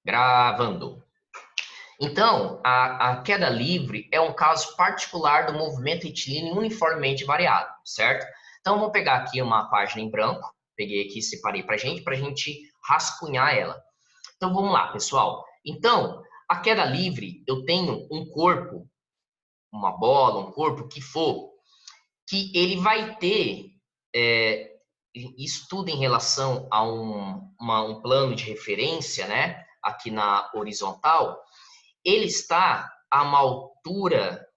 Gravando. Então, a queda livre é um caso particular do movimento retilíneo uniformemente variado, certo? Então, vamos pegar aqui uma página em branco, peguei aqui, separei para gente rascunhar ela. Então, vamos lá, pessoal. Então, a queda livre, eu tenho um corpo, uma bola, um corpo, que for, que ele vai ter isso tudo em relação a um plano de referência, né? Aqui na horizontal, ele está a uma altura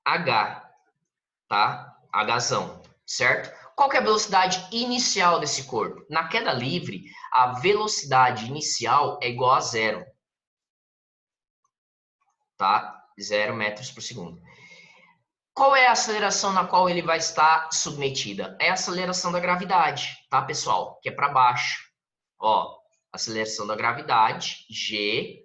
H, tá? Hzão, certo? Qual que é a velocidade inicial desse corpo? Na queda livre, a velocidade inicial é igual a zero, tá? 0 metros por segundo. Qual é a aceleração na qual ele vai estar submetida? É a aceleração da gravidade, tá, pessoal? Que é para baixo. Ó, aceleração da gravidade, G.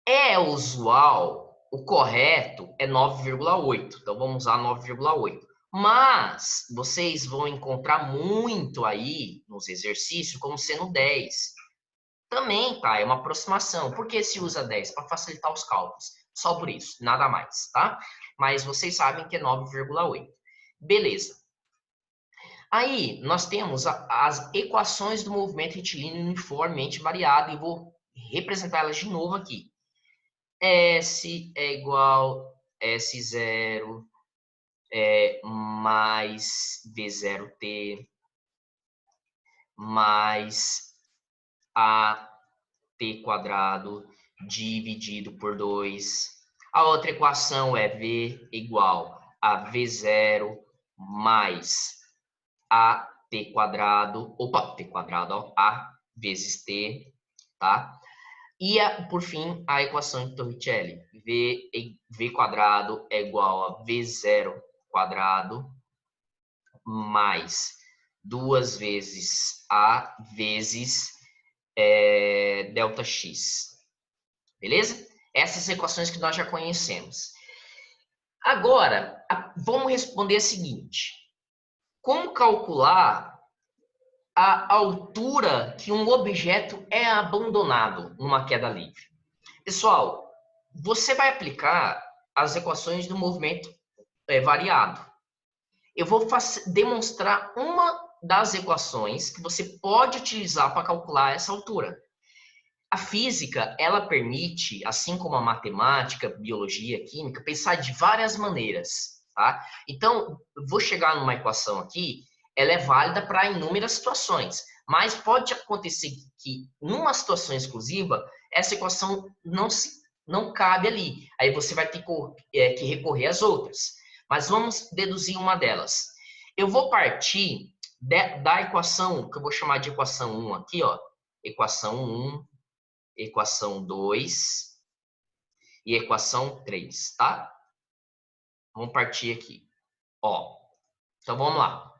É usual, o correto é 9,8. Então, vamos usar 9,8. Mas, vocês vão encontrar muito aí, nos exercícios, como sendo 10. Também, tá? É uma aproximação. Por que se usa 10? Para facilitar os cálculos. Só por isso, nada mais, tá? Mas vocês sabem que é 9,8. Beleza. Aí, nós temos as equações do movimento retilíneo uniformemente variado, e vou representar elas de novo aqui. S é igual S0 mais V0t mais AT quadrado dividido por 2. A outra equação é V igual a V0 mais AT quadrado, opa, T quadrado, ó, A vezes T, tá? E, por fim, a equação de Torricelli. V quadrado é igual a V0 quadrado mais 2 vezes A vezes delta X. Beleza? Essas equações que nós já conhecemos. Agora, vamos responder a seguinte. Como calcular a altura que um objeto é abandonado numa queda livre? Pessoal, você vai aplicar as equações do movimento variado. Eu vou demonstrar uma das equações que você pode utilizar para calcular essa altura. A física, ela permite, assim como a matemática, biologia, química, pensar de várias maneiras, tá? Então, vou chegar numa equação aqui, ela é válida para inúmeras situações, mas pode acontecer que, numa situação exclusiva, essa equação não cabe ali. Aí você vai ter que recorrer às outras. Mas vamos deduzir uma delas. Eu vou partir da equação, que eu vou chamar de equação 1 aqui, ó. Equação 1, equação 2 e equação 3, tá? Vamos partir aqui. Ó, então vamos lá.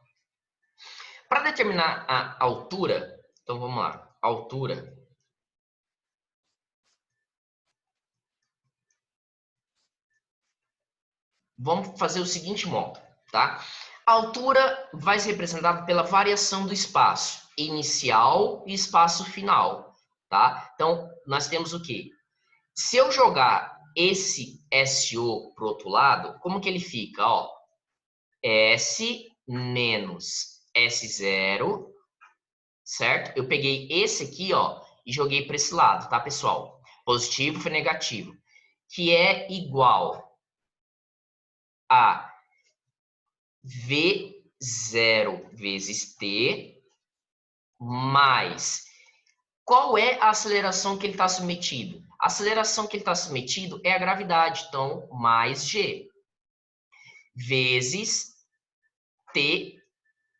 Para determinar a altura, então vamos lá. Altura. Vamos fazer o seguinte modo, tá? A altura vai ser representada pela variação do espaço inicial e espaço final, tá? Então, nós temos o quê? Se eu jogar esse SO para o outro lado, como que ele fica? Ó, S menos S0, certo? Eu peguei esse aqui, ó, e joguei para esse lado, tá, pessoal? Positivo foi negativo, que é igual a V0 vezes T mais... Qual é a aceleração que ele está submetido? A aceleração que ele está submetido é a gravidade, então, mais G, vezes T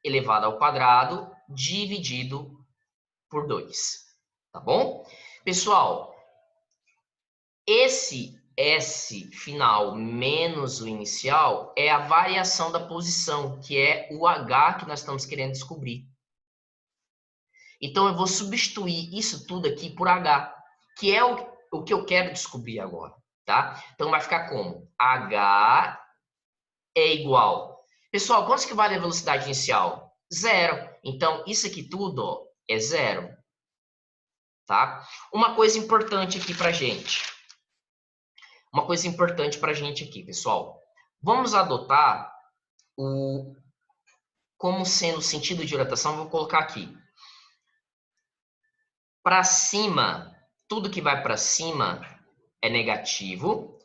elevado ao quadrado, dividido por 2. Tá bom? Pessoal, esse S final menos o inicial é a variação da posição, que é o H que nós estamos querendo descobrir. Então, eu vou substituir isso tudo aqui por H, que é o que eu quero descobrir agora, tá? Então, vai ficar como? H é igual... Pessoal, quanto que vale a velocidade inicial? 0. Então, isso aqui tudo, ó, é 0. tá? Uma coisa importante aqui pra gente. Uma coisa importante pra gente aqui, pessoal. Vamos adotar como sendo o sentido de orientação, vou colocar aqui. Para cima, tudo que vai para cima é negativo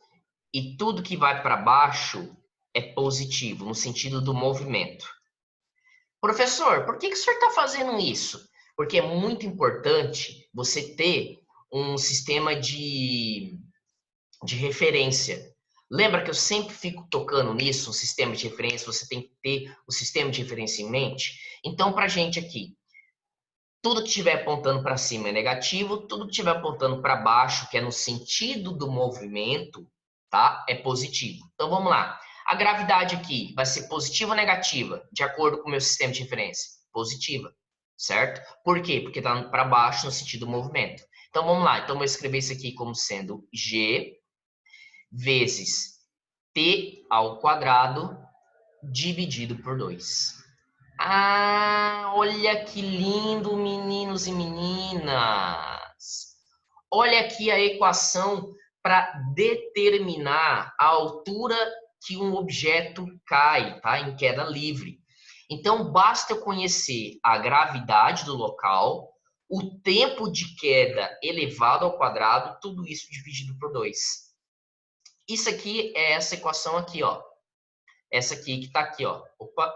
e tudo que vai para baixo é positivo, no sentido do movimento. Professor, por que o senhor está fazendo isso? Porque é muito importante você ter um sistema de referência. Lembra que eu sempre fico tocando nisso, um sistema de referência, você tem que ter o sistema de referência em mente? Então, para a gente aqui, tudo que estiver apontando para cima é negativo, tudo que estiver apontando para baixo, que é no sentido do movimento, tá? É positivo. Então, vamos lá. A gravidade aqui vai ser positiva ou negativa, de acordo com o meu sistema de referência? Positiva, certo? Por quê? Porque está para baixo no sentido do movimento. Então, vamos lá. Então, eu vou escrever isso aqui como sendo G vezes T ao quadrado dividido por 2. Ah, olha que lindo, meninos e meninas. Olha aqui a equação para determinar a altura que um objeto cai, tá? Em queda livre. Então, basta eu conhecer a gravidade do local, o tempo de queda elevado ao quadrado, tudo isso dividido por 2. Isso aqui é essa equação aqui, ó. Essa aqui que está aqui, ó. Opa,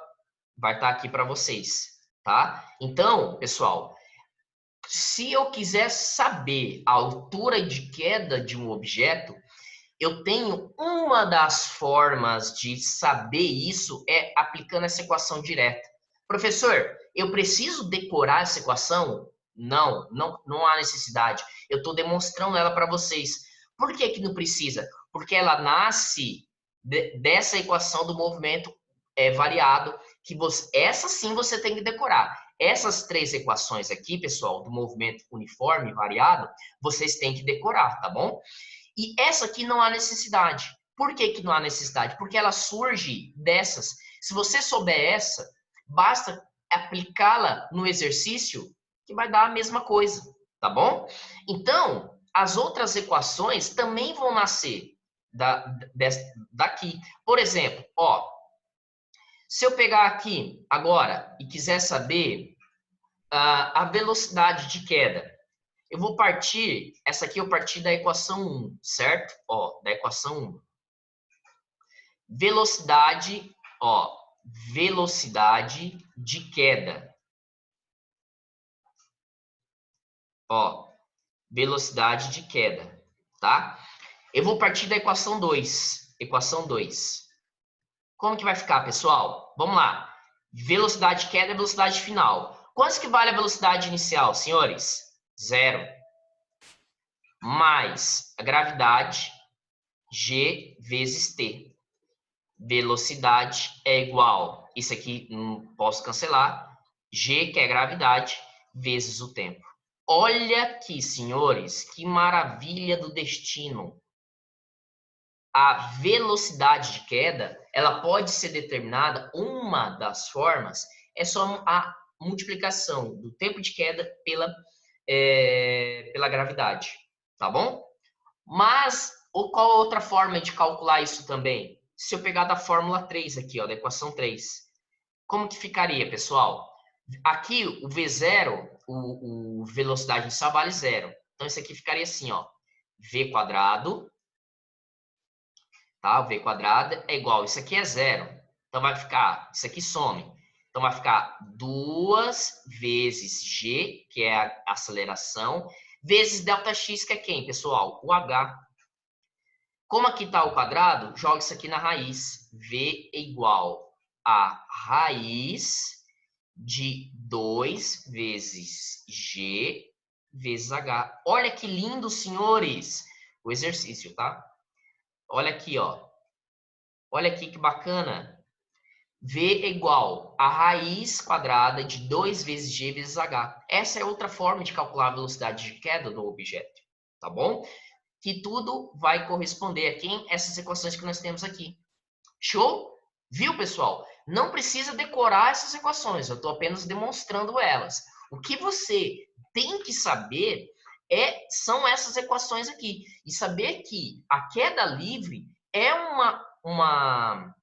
vai estar aqui para vocês, tá? Então, pessoal, se eu quiser saber a altura de queda de um objeto, eu tenho uma das formas de saber isso é aplicando essa equação direta. Professor, eu preciso decorar essa equação? Não há necessidade. Eu estou demonstrando ela para vocês. Por que que não precisa? Porque ela nasce dessa equação do movimento variado, que essa sim você tem que decorar. Essas 3 equações aqui, pessoal, do movimento uniforme variado, vocês têm que decorar, tá bom? E essa aqui não há necessidade. Por que que não há necessidade? Porque ela surge dessas. Se você souber essa, basta aplicá-la no exercício que vai dar a mesma coisa, tá bom? Então, as outras equações também vão nascer daqui. Por exemplo, ó, se eu pegar aqui agora e quiser saber a velocidade de queda, eu vou partir, essa aqui eu parti da equação 1, certo? Ó, da equação 1. Velocidade, ó, velocidade de queda. Ó, velocidade de queda, tá? Eu vou partir da equação 2. Equação 2. Como que vai ficar, pessoal? Vamos lá. Velocidade de queda é velocidade final. Quanto que vale a velocidade inicial, senhores? 0. Mais a gravidade, G vezes T. Velocidade é igual, isso aqui não posso cancelar, G, que é a gravidade, vezes o tempo. Olha aqui, senhores, que maravilha do destino. A velocidade de queda, ela pode ser determinada, uma das formas, é só a multiplicação do tempo de queda pela gravidade, tá bom? Mas, qual a outra forma de calcular isso também? Se eu pegar da fórmula 3 aqui, ó, da equação 3, como que ficaria, pessoal? Aqui, o V0, o velocidade inicial vale 0. Então, isso aqui ficaria assim, ó, V quadrado, tá? O V quadrado é igual, isso aqui é 0. Então, vai ficar, isso aqui some. Então, vai ficar 2 vezes G, que é a aceleração, vezes ΔX, que é quem, pessoal? O H. Como aqui está o quadrado, joga isso aqui na raiz. V é igual a raiz de 2 vezes G vezes H. Olha que lindo, senhores, o exercício, tá? Olha aqui, ó. Olha aqui que bacana. V é igual a raiz quadrada de 2 vezes G vezes H. Essa é outra forma de calcular a velocidade de queda do objeto, tá bom? Que tudo vai corresponder aqui em essas equações que nós temos aqui. Show? Viu, pessoal? Não precisa decorar essas equações, eu estou apenas demonstrando elas. O que você tem que saber são essas equações aqui. E saber que a queda livre é uma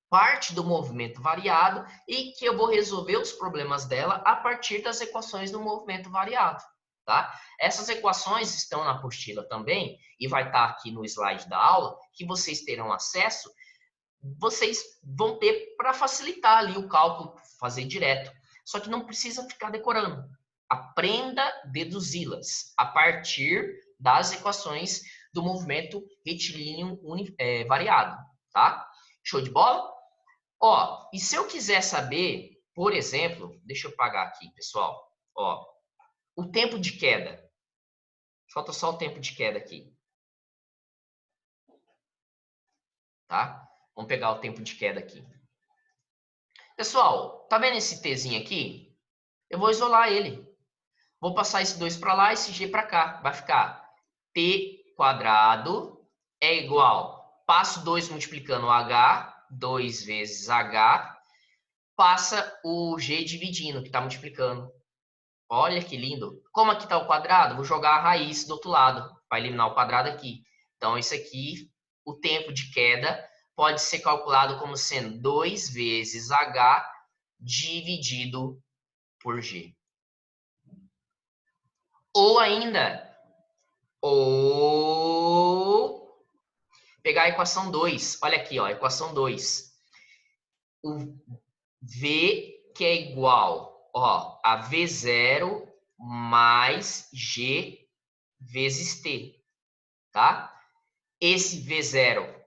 parte do movimento variado e que eu vou resolver os problemas dela a partir das equações do movimento variado. Tá? Essas equações estão na apostila também e vai estar aqui no slide da aula, que vocês terão acesso. Vocês vão ter para facilitar ali o cálculo, fazer direto. Só que não precisa ficar decorando. Aprenda a deduzi-las a partir das equações do movimento retilíneo variado, tá? Show de bola? Ó, e se eu quiser saber, por exemplo, deixa eu apagar aqui, pessoal, ó, o tempo de queda. Falta só o tempo de queda aqui. Tá? Vamos pegar o tempo de queda aqui. Pessoal, tá vendo esse Tzinho aqui? Eu vou isolar ele. Vou passar esse 2 para lá e esse G para cá. Vai ficar T quadrado é igual, passo 2 multiplicando o H, 2 vezes H, passa o G dividindo, que está multiplicando. Olha que lindo. Como aqui está o quadrado, vou jogar a raiz do outro lado, para eliminar o quadrado aqui. Então, isso aqui, o tempo de queda, pode ser calculado como sendo 2 vezes H dividido por G. Ou ainda, pegar a equação 2. Olha aqui, ó, equação 2. O V que é igual, ó, a V0 mais G vezes T, tá? Esse V0,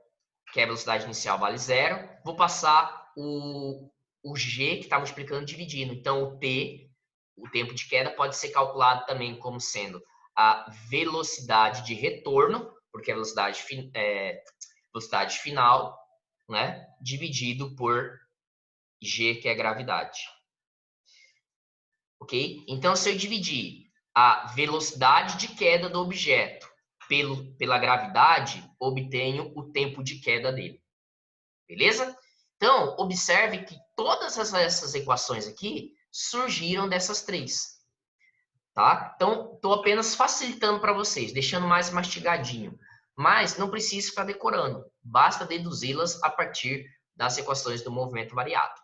que é a velocidade inicial, vale 0. Vou passar o G, que está multiplicando, dividindo. Então, o T, o tempo de queda, pode ser calculado também como sendo a velocidade de retorno, porque a velocidade final, né, dividido por G, que é a gravidade. Ok? Então, se eu dividir a velocidade de queda do objeto pela gravidade, obtenho o tempo de queda dele. Beleza? Então, observe que todas essas equações aqui surgiram dessas três. Tá? Então, estou apenas facilitando para vocês, deixando mais mastigadinho. Mas não precisa ficar decorando. Basta deduzi-las a partir das equações do movimento variado.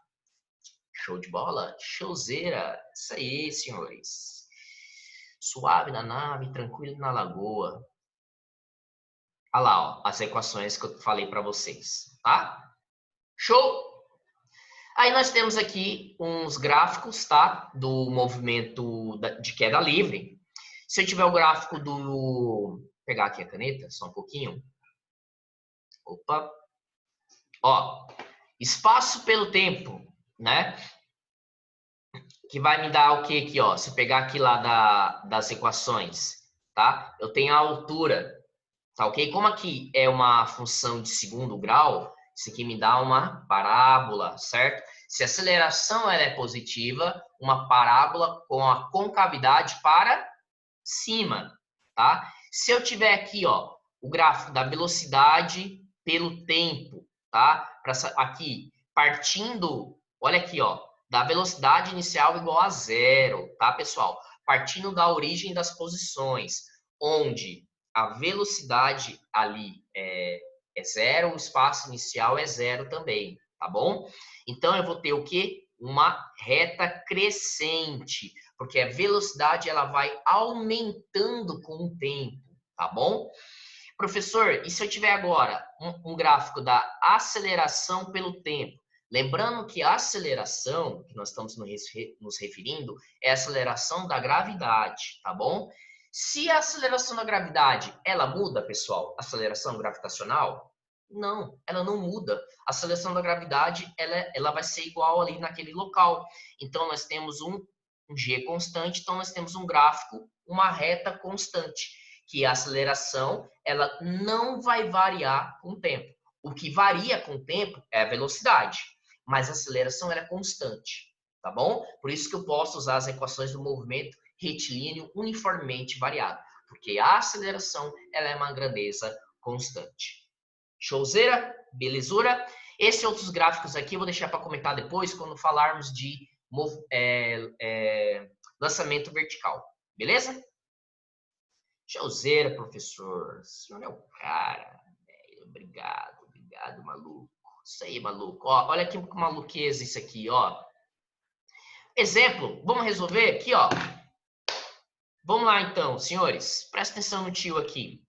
Show de bola? Showzeira! Isso aí, senhores. Suave na nave, tranquilo na lagoa. Olha lá, ó, as equações que eu falei para vocês, tá? Show? Aí nós temos aqui uns gráficos, tá? Do movimento de queda livre. Se eu tiver o gráfico do... Vou pegar aqui a caneta, só um pouquinho. Opa! Ó, espaço pelo tempo, né? Que vai me dar o que aqui, ó? Se eu pegar aqui lá das equações, tá? Eu tenho a altura, tá ok? Como aqui é uma função de segundo grau, isso aqui me dá uma parábola, certo? Se a aceleração ela é positiva, uma parábola com a concavidade para cima, tá? Se eu tiver aqui, ó, o gráfico da velocidade pelo tempo, tá? Aqui, partindo, olha aqui, ó, da velocidade inicial igual a 0, tá, pessoal? Partindo da origem das posições, onde a velocidade ali é 0, o espaço inicial é 0 também, tá bom? Então, eu vou ter o quê? Uma reta crescente, porque a velocidade ela vai aumentando com o tempo, tá bom? Professor, e se eu tiver agora um gráfico da aceleração pelo tempo? Lembrando que a aceleração, que nós estamos nos referindo, é a aceleração da gravidade, tá bom? Se a aceleração da gravidade, ela muda, pessoal, aceleração gravitacional? Não, ela não muda. A aceleração da gravidade, ela vai ser igual ali naquele local. Então, nós temos um G constante, então nós temos um gráfico, uma reta constante, que a aceleração, ela não vai variar com o tempo. O que varia com o tempo é a velocidade, mas a aceleração ela é constante, tá bom? Por isso que eu posso usar as equações do movimento retilíneo uniformemente variado, porque a aceleração ela é uma grandeza constante. Showzeira? Belezura? Esses outros gráficos aqui eu vou deixar para comentar depois, quando falarmos de lançamento vertical. Beleza? Showzeira, professor. O senhor é o cara. Obrigado, obrigado, maluco. Isso aí, maluco. Ó, olha que maluqueza isso aqui, ó. Exemplo, vamos resolver aqui, ó. Vamos lá, então, senhores. Presta atenção no tio aqui.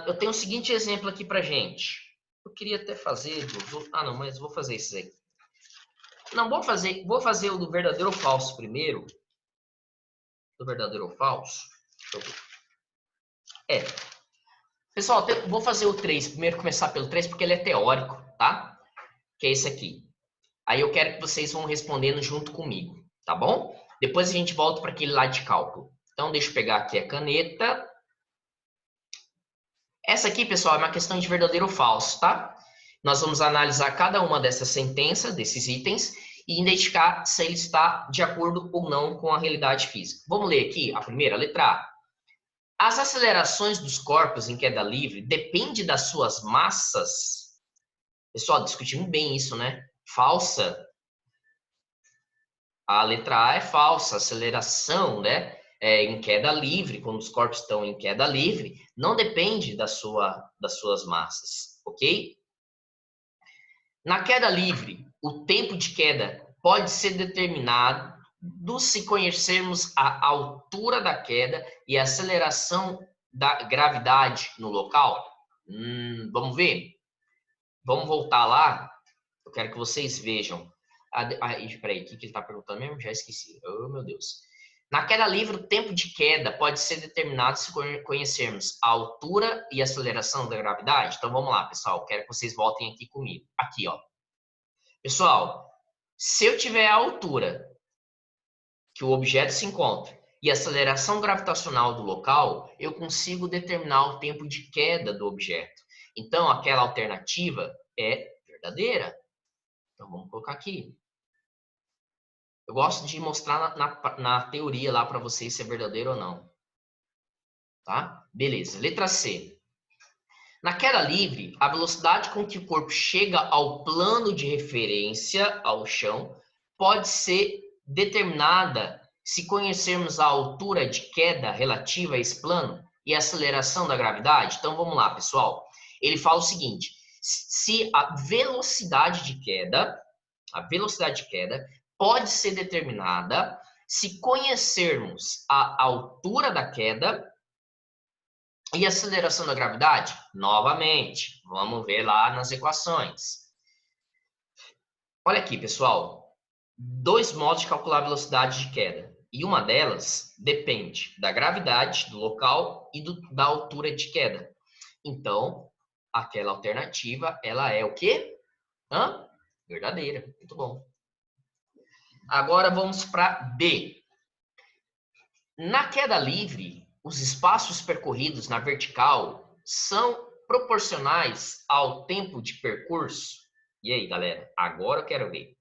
Eu tenho o seguinte exemplo aqui pra gente. Eu queria até fazer... não, mas vou fazer isso aí. Não, vou fazer o do verdadeiro ou falso primeiro. Do verdadeiro ou falso. Pessoal, vou fazer o 3. Primeiro começar pelo 3, porque ele é teórico, tá? Que é esse aqui. Aí eu quero que vocês vão respondendo junto comigo, tá bom? Depois a gente volta para aquele lá de cálculo. Então, deixa eu pegar aqui a caneta. Essa aqui, pessoal, é uma questão de verdadeiro ou falso, tá? Nós vamos analisar cada uma dessas sentenças, desses itens, e identificar se ele está de acordo ou não com a realidade física. Vamos ler aqui a primeira, letra A. As acelerações dos corpos em queda livre dependem das suas massas. Pessoal, discutimos bem isso, né? Falsa. A letra A é falsa. A aceleração, né? Em queda livre, quando os corpos estão em queda livre, não depende das suas massas, ok? Na queda livre, o tempo de queda pode ser determinado se conhecermos a altura da queda e a aceleração da gravidade no local. Vamos ver? Vamos voltar lá. Eu quero que vocês vejam. Peraí, o que ele está perguntando mesmo? Já esqueci. Oh, meu Deus. Na queda livre, o tempo de queda pode ser determinado se conhecermos a altura e a aceleração da gravidade. Então, vamos lá, pessoal. Quero que vocês voltem aqui comigo. Aqui, ó. Pessoal, se eu tiver a altura que o objeto se encontra e a aceleração gravitacional do local, eu consigo determinar o tempo de queda do objeto. Então, aquela alternativa é verdadeira. Então, vamos colocar aqui. Eu gosto de mostrar na teoria lá para vocês se é verdadeiro ou não. Tá? Beleza. Letra C. Na queda livre, a velocidade com que o corpo chega ao plano de referência, ao chão, pode ser determinada se conhecermos a altura de queda relativa a esse plano e a aceleração da gravidade. Então, vamos lá, pessoal. Ele fala o seguinte, se a velocidade de queda pode ser determinada se conhecermos a altura da queda e a aceleração da gravidade. Novamente, vamos ver lá nas equações. Olha aqui, pessoal. 2 modos de calcular a velocidade de queda. E uma delas depende da gravidade do local e da altura de queda. Então, aquela alternativa, ela é o quê? Verdadeira. Muito bom. Agora vamos para D. Na queda livre, os espaços percorridos na vertical são proporcionais ao tempo de percurso. E aí, galera? Agora eu quero ver.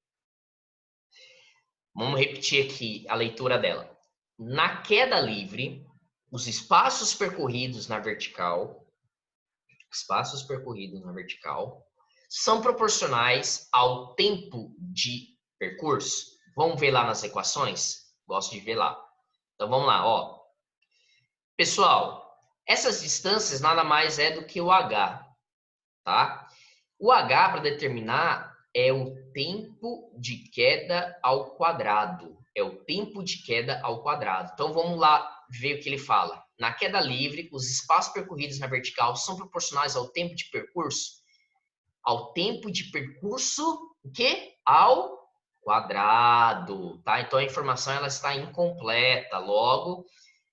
Vamos repetir aqui a leitura dela. Na queda livre, os espaços percorridos na vertical são proporcionais ao tempo de percurso. Vamos ver lá nas equações? Gosto de ver lá. Então, vamos lá, ó. Pessoal, essas distâncias nada mais é do que o h, tá? O h, para determinar, é o tempo de queda ao quadrado. É o tempo de queda ao quadrado. Então, vamos lá ver o que ele fala. Na queda livre, os espaços percorridos na vertical são proporcionais ao tempo de percurso? Ao tempo de percurso, o quê? Ao quadrado, tá? Então, a informação ela está incompleta. Logo,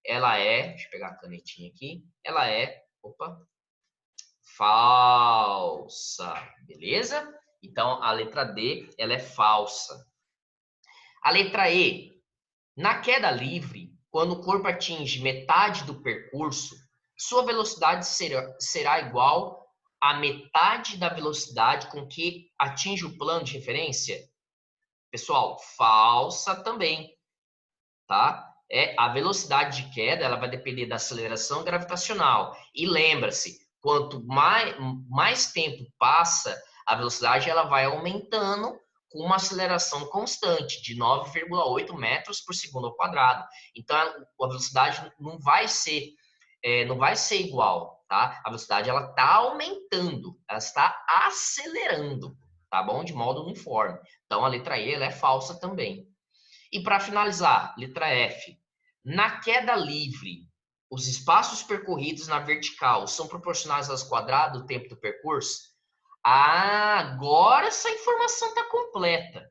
ela é... Deixa eu pegar a canetinha aqui. Ela é... falsa. Beleza? Então, a letra D, ela é falsa. A letra E. Na queda livre, quando o corpo atinge metade do percurso, sua velocidade será igual à metade da velocidade com que atinge o plano de referência? Pessoal, falsa também, tá? A velocidade de queda, ela vai depender da aceleração gravitacional. E lembra-se, quanto mais tempo passa, a velocidade ela vai aumentando com uma aceleração constante de 9,8 metros por segundo ao quadrado. Então, a velocidade não vai ser não vai ser igual, tá? A velocidade ela está aumentando, ela está acelerando, tá bom? De modo uniforme. Então a letra E ela é falsa também. E para finalizar, letra F. Na queda livre, os espaços percorridos na vertical são proporcionais ao quadrado do tempo do percurso? Ah, agora essa informação está completa.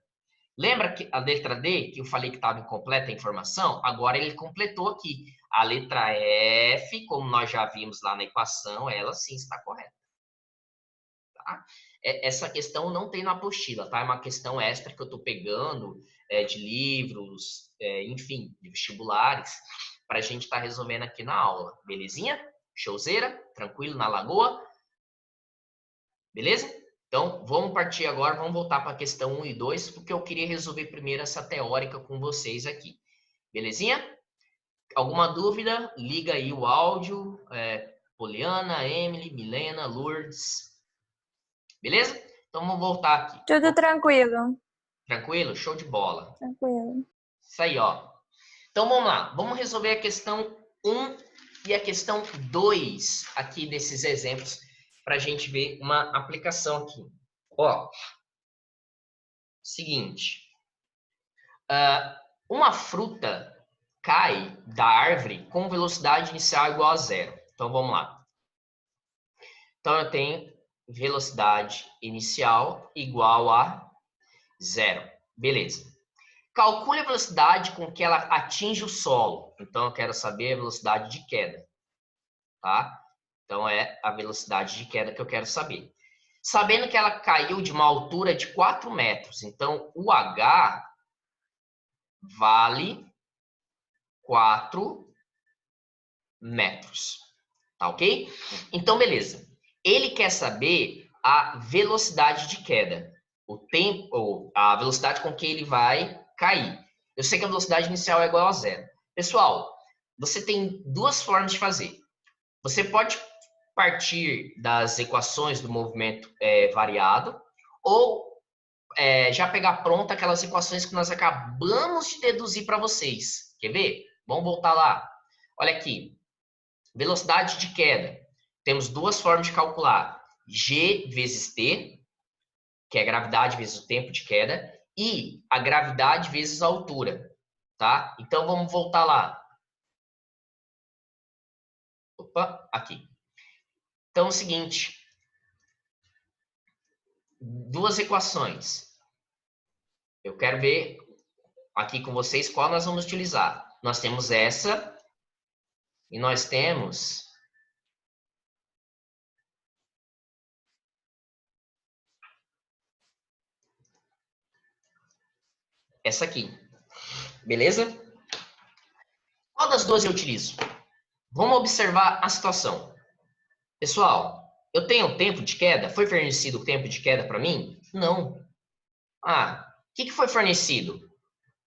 Lembra que a letra D, que eu falei que estava incompleta a informação? Agora ele completou aqui. A letra F, como nós já vimos lá na equação, ela sim está correta. Tá? Essa questão não tem na apostila, tá? É uma questão extra que eu estou pegando de livros, enfim, de vestibulares, para a gente estar resolvendo aqui na aula. Belezinha? Showzeira? Tranquilo na lagoa? Beleza? Então, vamos partir agora, vamos voltar para a questão 1 e 2, porque eu queria resolver primeiro essa teórica com vocês aqui. Belezinha? Alguma dúvida? Liga aí o áudio. Poliana, Emily, Milena, Lourdes. Beleza? Então, vamos voltar aqui. Tudo tranquilo. Tranquilo? Show de bola. Tranquilo. Isso aí, ó. Então, vamos lá. Vamos resolver a questão 1 e a questão 2 aqui desses exemplos para a gente ver uma aplicação aqui. Ó, seguinte. Uma fruta cai da árvore com velocidade inicial igual a 0. Então, vamos lá. Então, eu tenho velocidade inicial igual a 0. Beleza. Calcule a velocidade com que ela atinge o solo. Então, eu quero saber a velocidade de queda. Tá? Então, é a velocidade de queda que eu quero saber. Sabendo que ela caiu de uma altura de 4 metros. Então, o H vale 4 metros. Tá ok? Então, beleza. Ele quer saber a velocidade de queda. O tempo, ou a velocidade com que ele vai cair. Eu sei que a velocidade inicial é igual a 0. Pessoal, você tem duas formas de fazer. Você pode partir das equações do movimento variado, ou já pegar pronta aquelas equações que nós acabamos de deduzir para vocês. Quer ver? Vamos voltar lá. Olha aqui. Velocidade de queda. Temos duas formas de calcular. G vezes T, que é a gravidade vezes o tempo de queda, e a gravidade vezes a altura. Tá? Então, vamos voltar lá. Opa, aqui. Então, é o seguinte. Duas equações. Eu quero ver aqui com vocês qual nós vamos utilizar. Nós temos essa e nós temos essa aqui. Beleza? Qual das duas eu utilizo? Vamos observar a situação. Pessoal, eu tenho tempo de queda? Foi fornecido o tempo de queda para mim? Não. O que foi fornecido?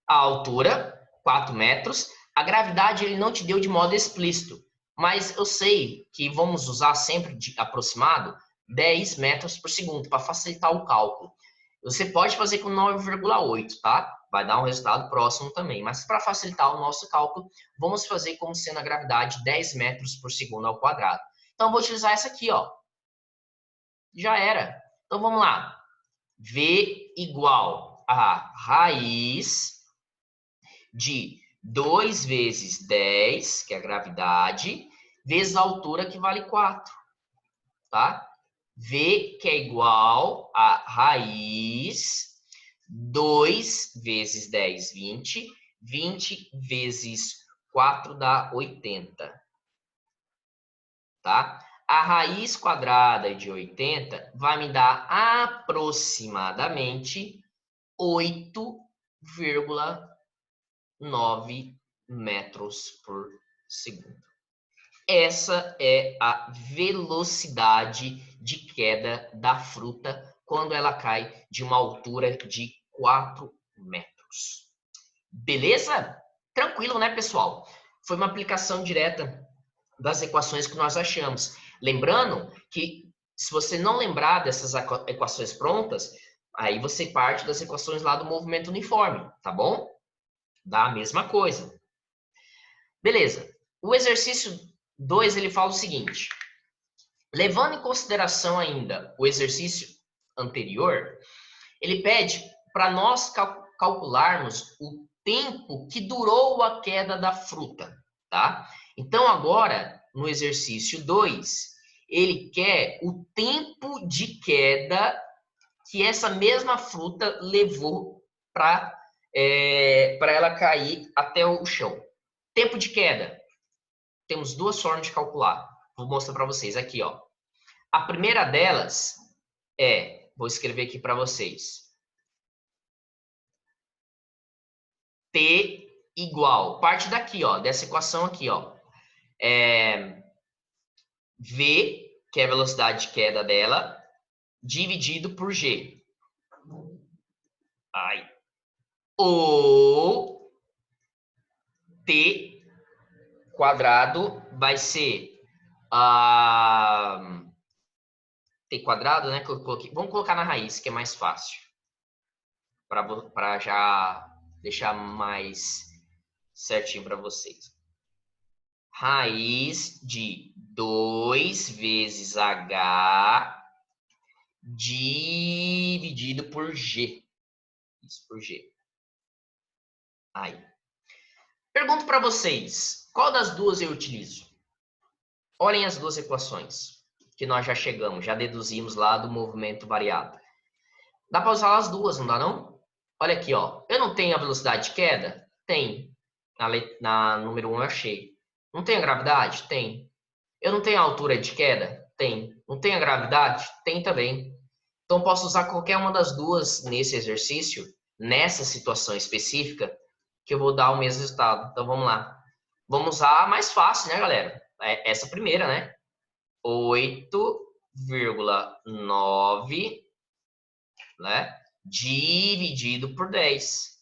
A altura, 4 metros. A gravidade ele não te deu de modo explícito. Mas eu sei que vamos usar sempre de aproximado 10 metros por segundo para facilitar o cálculo. Você pode fazer com 9,8, tá? Vai dar um resultado próximo também. Mas para facilitar o nosso cálculo, vamos fazer como sendo a gravidade 10 metros por segundo ao quadrado. Então, eu vou utilizar essa aqui, ó. Já era. Então, vamos lá. V igual a raiz de 2 vezes 10, que é a gravidade, vezes a altura, que vale 4. Tá? V, que é igual a raiz 2 vezes 10, 20. 20 vezes 4 dá 80. Tá? A raiz quadrada de 80 vai me dar aproximadamente 8,9 metros por segundo. Essa é a velocidade de queda da fruta quando ela cai de uma altura de 4 metros. Beleza? Tranquilo, né, pessoal? Foi uma aplicação direta das equações que nós achamos. Lembrando que, se você não lembrar dessas equações prontas, aí você parte das equações lá do movimento uniforme, tá bom? Dá a mesma coisa. Beleza. O exercício 2 ele fala o seguinte: levando em consideração ainda o exercício anterior, ele pede para nós calcularmos o tempo que durou a queda da fruta, tá? Então, agora, no exercício 2, ele quer o tempo de queda que essa mesma fruta levou para ela cair até o chão. Tempo de queda. Temos duas formas de calcular. Vou mostrar para vocês aqui, ó. A primeira delas vou escrever aqui para vocês. T igual, parte daqui, ó, dessa equação aqui, ó. V, que é a velocidade de queda dela, dividido por G. O T quadrado vai ser T quadrado, né? Que eu coloquei. Vamos colocar na raiz, que é mais fácil. Para já deixar mais certinho para vocês. Raiz de 2 vezes H dividido por G. Isso, por G. Aí. Pergunto para vocês, qual das duas eu utilizo? Olhem as duas equações que nós já chegamos, já deduzimos lá do movimento variado. Dá para usar as duas, não dá não? Olha aqui, ó. Eu não tenho a velocidade de queda? Tem. Na número 1 eu achei. Não tem a gravidade? Tem. Eu não tenho a altura de queda? Tem. Não tem a gravidade? Tem também. Então, posso usar qualquer uma das duas nesse exercício, nessa situação específica, que eu vou dar o mesmo resultado. Então, vamos lá. Vamos usar a mais fácil, né, galera? Essa primeira, né? 8,9, né? Dividido por 10.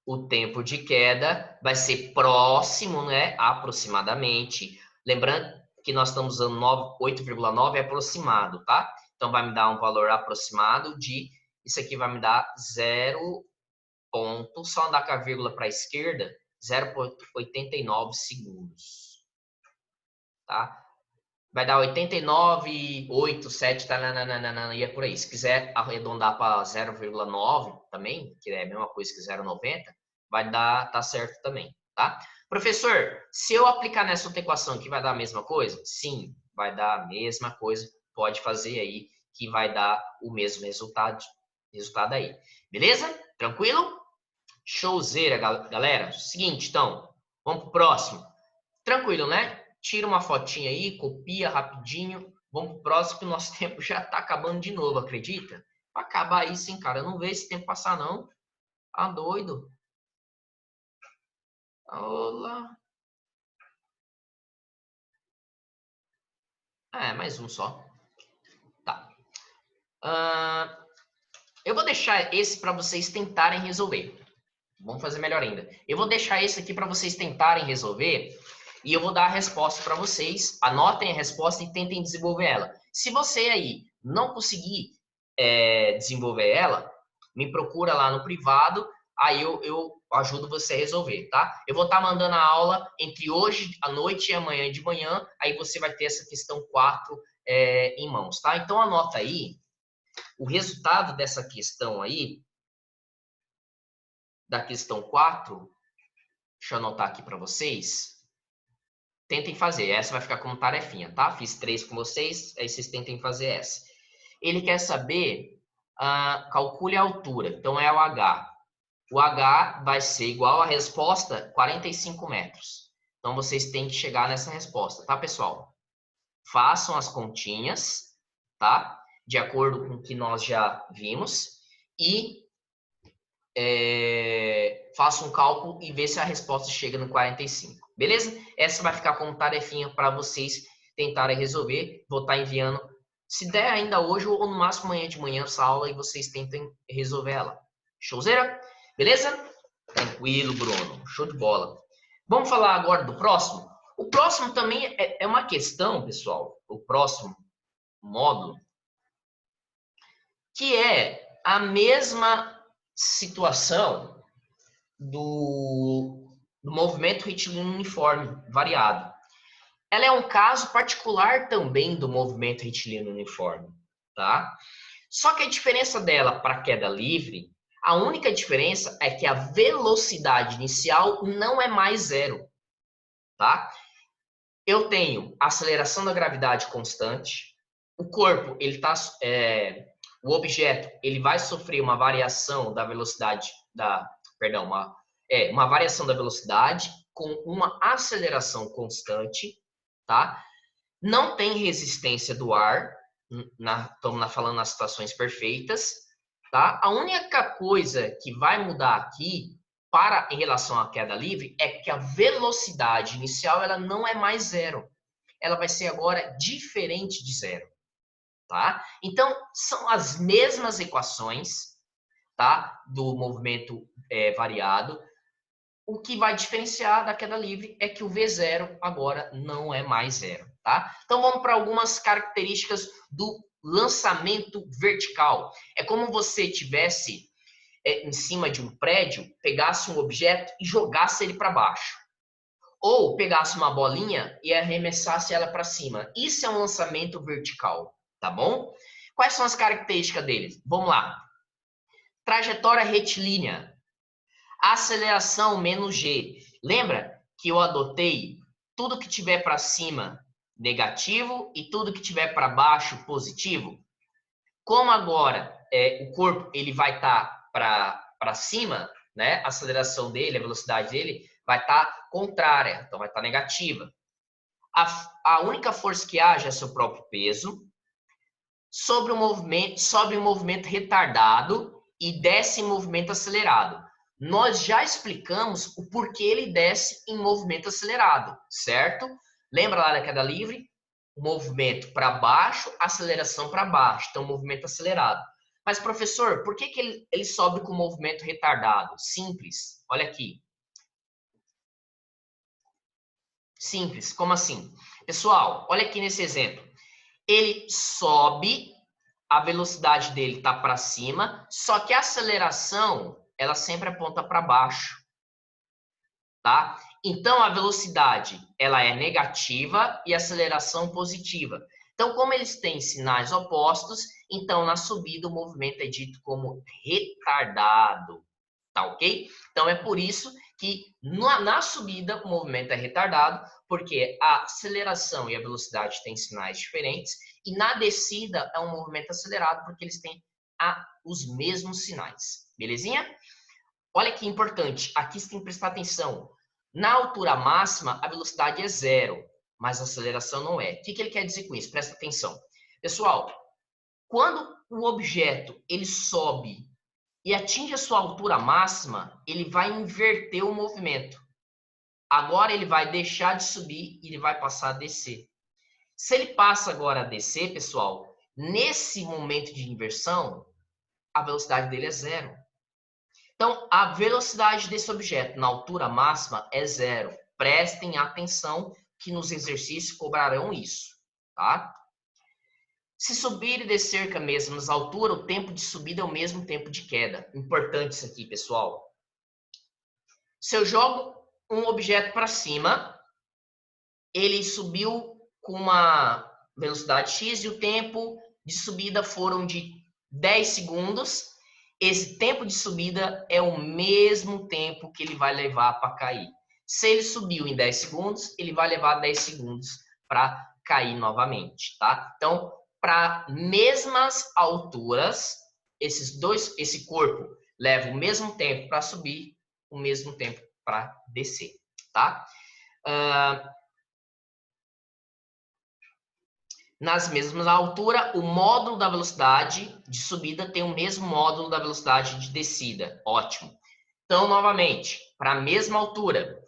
O tempo de queda vai ser próximo, né? Aproximadamente. Lembrando que nós estamos usando 8,9 é aproximado, tá? Então, vai me dar um valor aproximado de... Isso aqui vai me dar 0. Só andar com a vírgula para a esquerda, 0,89 segundos. Tá? Vai dar 89,87, tá? E é por aí. Se quiser arredondar para 0,9 também, que é a mesma coisa que 0,90, vai dar, tá certo também, tá? Professor, se eu aplicar nessa outra equação aqui, vai dar a mesma coisa? Sim, vai dar a mesma coisa. Pode fazer aí, que vai dar o mesmo resultado aí. Beleza? Tranquilo? Showzeira, galera. Seguinte, então, vamos pro próximo. Tranquilo, né? Tira uma fotinha aí, copia rapidinho. Vamos pro próximo, que o nosso tempo já tá acabando de novo, acredita? Vai acabar isso, hein, cara? Eu não vejo esse tempo passar, não. Tá doido? Olá. Mais um só. Tá. Eu vou deixar esse para vocês tentarem resolver. Vamos fazer melhor ainda. Eu vou deixar esse aqui para vocês tentarem resolver e eu vou dar a resposta para vocês. Anotem a resposta e tentem desenvolver ela. Se você aí não conseguir desenvolver ela, me procura lá no privado, aí eu ajudo você a resolver, tá? Eu vou estar mandando a aula entre hoje à noite e amanhã de manhã, aí você vai ter essa questão 4 em mãos, tá? Então anota aí o resultado dessa questão aí, da questão 4, deixa eu anotar aqui para vocês. Tentem fazer, essa vai ficar como tarefinha, tá? Fiz 3 com vocês, aí vocês tentem fazer essa. Ele quer saber, calcule a altura, então é o H. O H vai ser igual à resposta 45 metros. Então, vocês têm que chegar nessa resposta, tá, pessoal? Façam as continhas, tá? De acordo com o que nós já vimos. E faça um cálculo e vê se a resposta chega no 45. Beleza? Essa vai ficar como tarefinha para vocês tentarem resolver. Vou estar enviando, se der ainda hoje ou no máximo amanhã de manhã, essa aula e vocês tentem resolver ela. Showzeira? Beleza? Tranquilo, Bruno. Show de bola. Vamos falar agora do próximo? O próximo também é uma questão, pessoal. O próximo módulo, que é a mesma situação do movimento retilíneo uniforme variado. ela é um caso particular também do movimento retilíneo uniforme, tá? Só que a diferença dela para a queda livre, a única diferença é que a velocidade inicial não é mais zero, tá? Eu tenho aceleração da gravidade constante, o corpo, o objeto, ele vai sofrer uma variação da velocidade, perdão, uma variação da velocidade com uma aceleração constante, tá? Não tem resistência do ar, estamos falando nas situações perfeitas, tá? A única coisa que vai mudar aqui em relação à queda livre é que a velocidade inicial ela não é mais zero. Ela vai ser agora diferente de zero, tá? Então, são as mesmas equações, tá? Do movimento variado. O que vai diferenciar da queda livre é que o V0 agora não é mais zero, tá? Então, vamos para algumas características do lançamento vertical. É como você tivesse em cima de um prédio, pegasse um objeto e jogasse ele para baixo. Ou pegasse uma bolinha e arremessasse ela para cima. Isso é um lançamento vertical, tá bom? Quais são as características dele? Vamos lá. Trajetória retilínea. Aceleração menos g. Lembra que eu adotei tudo que tiver para cima negativo e tudo que tiver para baixo positivo? Como agora o corpo ele vai estar para cima, né? A aceleração dele, a velocidade dele vai estar contrária, então vai estar negativa. A única força que age é seu próprio peso. Sobe o movimento retardado e desce em movimento acelerado. Nós já explicamos o porquê ele desce em movimento acelerado, certo? Lembra lá da queda livre? Movimento para baixo, aceleração para baixo. Então, movimento acelerado. Mas, professor, por que ele sobe com movimento retardado? Simples. Olha aqui. Simples. Como assim? Pessoal, olha aqui nesse exemplo. Ele sobe, a velocidade dele está para cima, só que a aceleração, ela sempre aponta para baixo. Tá? Então, a velocidade ela é negativa e a aceleração positiva. Então, como eles têm sinais opostos, então na subida o movimento é dito como retardado. Tá ok? Então, é por isso que na subida o movimento é retardado, porque a aceleração e a velocidade têm sinais diferentes, e na descida é um movimento acelerado, porque eles têm os mesmos sinais. Belezinha? Olha que importante, aqui você tem que prestar atenção. Na altura máxima, a velocidade é zero, mas a aceleração não é. O que ele quer dizer com isso? Presta atenção. Pessoal, quando o objeto ele sobe e atinge a sua altura máxima, ele vai inverter o movimento. Agora ele vai deixar de subir e ele vai passar a descer. Se ele passa agora a descer, pessoal, nesse momento de inversão, a velocidade dele é zero. Então, a velocidade desse objeto na altura máxima é zero. Prestem atenção que nos exercícios cobrarão isso, tá? Se subir e descer com a mesma altura, o tempo de subida é o mesmo tempo de queda. Importante isso aqui, pessoal. Se eu jogo um objeto para cima, ele subiu com uma velocidade x e o tempo de subida foram de 10 segundos. Esse tempo de subida é o mesmo tempo que ele vai levar para cair. Se ele subiu em 10 segundos, ele vai levar 10 segundos para cair novamente, tá? Então, para mesmas alturas, esse corpo leva o mesmo tempo para subir, o mesmo tempo para descer, tá? Nas mesmas alturas, o módulo da velocidade de subida tem o mesmo módulo da velocidade de descida. Ótimo. Então, novamente, para a mesma altura,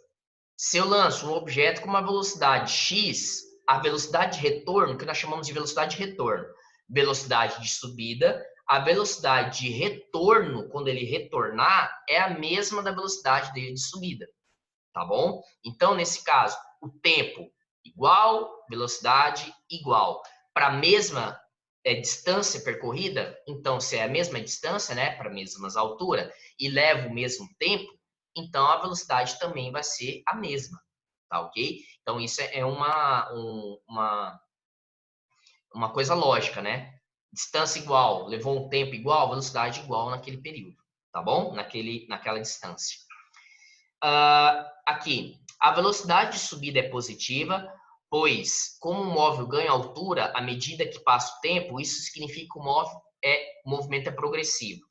se eu lanço um objeto com uma velocidade x, a velocidade de retorno, que nós chamamos de velocidade de retorno, velocidade de subida, a velocidade de retorno, quando ele retornar, é a mesma da velocidade dele de subida. Tá bom? Então, nesse caso, o tempo igual, velocidade igual. Para a mesma distância percorrida, então, se é a mesma distância, né, para mesmas alturas, e leva o mesmo tempo, então a velocidade também vai ser a mesma. tá ok? Então, isso é uma coisa lógica, né? Distância igual, levou um tempo igual, velocidade igual naquele período, tá bom? Naquela distância. Aqui, a velocidade de subida é positiva, pois, como o móvel ganha altura à medida que passa o tempo, isso significa que o movimento é progressivo.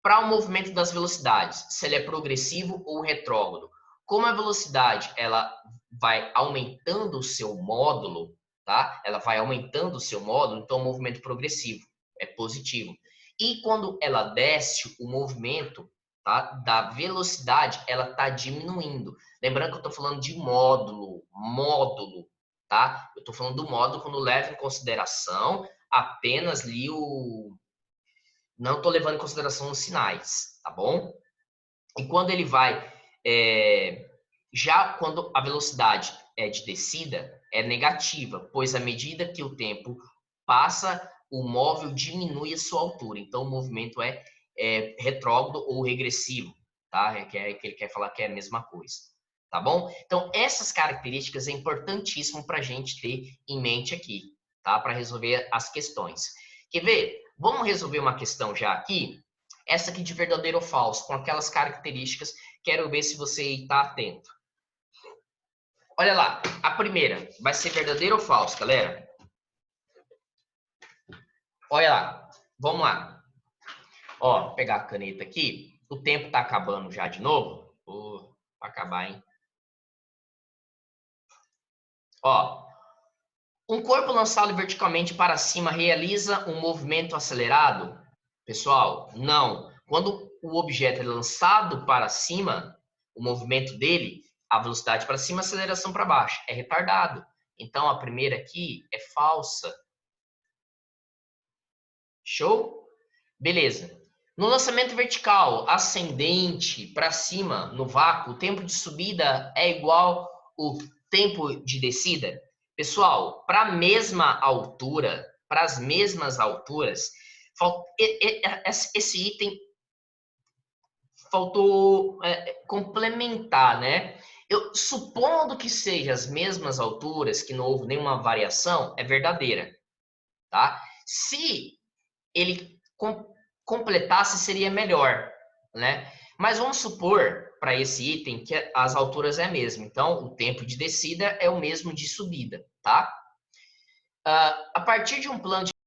Para o movimento das velocidades, se ele é progressivo ou retrógrado. Como a velocidade ela vai aumentando o seu módulo, tá? Ela vai aumentando o seu módulo, então o movimento progressivo é positivo. E quando ela desce, o movimento, tá, da velocidade, ela está diminuindo. Lembrando que eu estou falando de módulo, tá? Eu estou falando do módulo quando leva em consideração apenas ali não estou levando em consideração os sinais, tá bom? E quando ele vai, já quando a velocidade é de descida, é negativa, pois à medida que o tempo passa, o móvel diminui a sua altura. Então, o movimento é retrógrado ou regressivo, tá? Que ele quer falar que é a mesma coisa, tá bom? Então, essas características é importantíssimo para a gente ter em mente aqui, tá? Para resolver as questões. Quer ver? Vamos resolver uma questão já aqui. Essa aqui de verdadeiro ou falso, com aquelas características. Quero ver se você está atento. Olha lá, a primeira vai ser verdadeiro ou falso, galera? Olha lá, vamos lá. Ó, vou pegar a caneta aqui. O tempo está acabando já de novo. Vai acabar, hein? Ó, um corpo lançado verticalmente para cima realiza um movimento acelerado? Pessoal, não. Quando o objeto é lançado para cima, o movimento dele, a velocidade para cima, a aceleração para baixo, é retardado. Então, a primeira aqui é falsa. Show? Beleza. No lançamento vertical, ascendente para cima, no vácuo, o tempo de subida é igual ao tempo de descida? Pessoal, para a mesma altura, para as mesmas alturas, esse item faltou complementar, né? Eu supondo que seja as mesmas alturas, que não houve nenhuma variação, é verdadeira, tá? Se ele completasse, seria melhor, né? Mas vamos supor, para esse item, que as alturas é a mesma. Então, o tempo de descida é o mesmo de subida, tá? A partir de um plano de